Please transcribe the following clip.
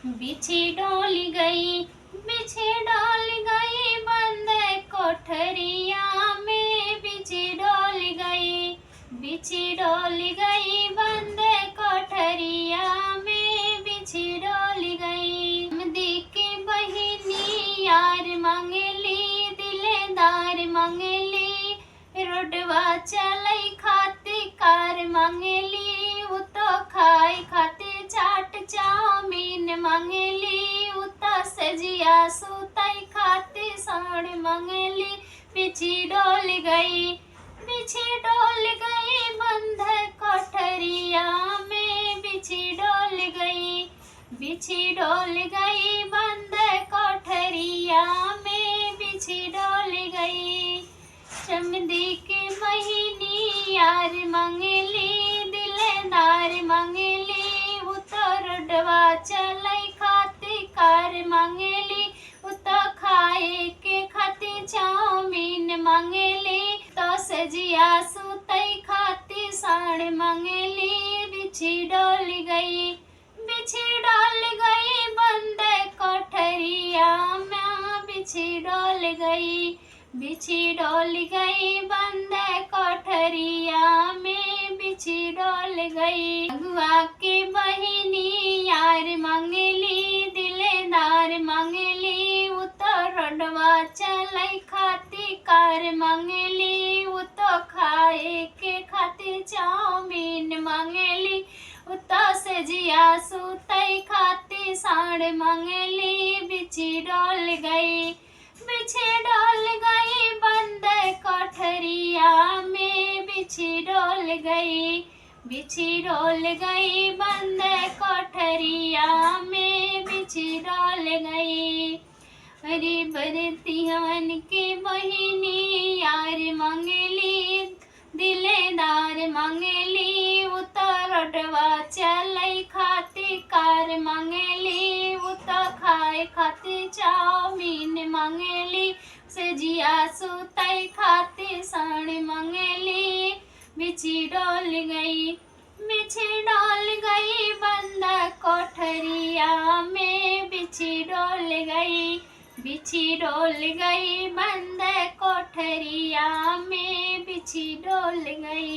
बिछी डोल गई, बिछी डोल गई बंद कोठरिया में, बिछी डोल गई, बिछी डोल गई बंद कोठरिया में, बिछी डोल गई। दी की बहिनी यार मांगली, दिलेदार मांगली, रोडवा चलई खाती कार मांगली, वो तो खाई खाती चाट चाउमीन मांगली, वो तो सजिया सुतई खाती साड़ मांगली। बिछी डोल गई, बिछी डोल गई बंद कोठरिया में, बिछी डोल गई, बिछी डोल गई बंद कोठरिया में, बिछी डोल गई। चमदी के महीनी यार मांगली, दिलेदार मांगली, वो तो रोडवा चलई खाती कार मांगली, वो तो खाए के खाती चाउमीन मांगली, तो सजिया सुतई खाती साड़ मांगली। बिछी डोल गई, बिछी डोल गई बंद कोठरिया में, बिछी डोल गई, बिछी डोल गई बंद कोठरिया में, बिछी डोल गई। अगुआ के बहिनी यार मांगली, दिलेदार मांगली, वो तो रोडवा चलई खाती कार मांगली, वो तो खाए के खाती चाउमीन मांगली, वो तो सजिया सुतई खाती साड़ मांगली। बिछी डोल गई, बिछी डोल गई बंद कोठरिया में, बिछी डोल गई, बिछी डोल गई बंद कोठरिया में, बिछी डोल गई। अरे बरतियन के बहिनी यार मांगली, दिलेदार मांगली, वो तो रोडवा चलई खाती कार मांगली, वो तो खाए खाती चाउमीन मांगली, सजिया सुतई खाती साड़ मांगली। बिछी डोल गई, बिछी डोल गई बंद कोठरिया में, बिछी डोल गई, बिछी डोल गई बंद कोठरिया में, बिछी डोल गई।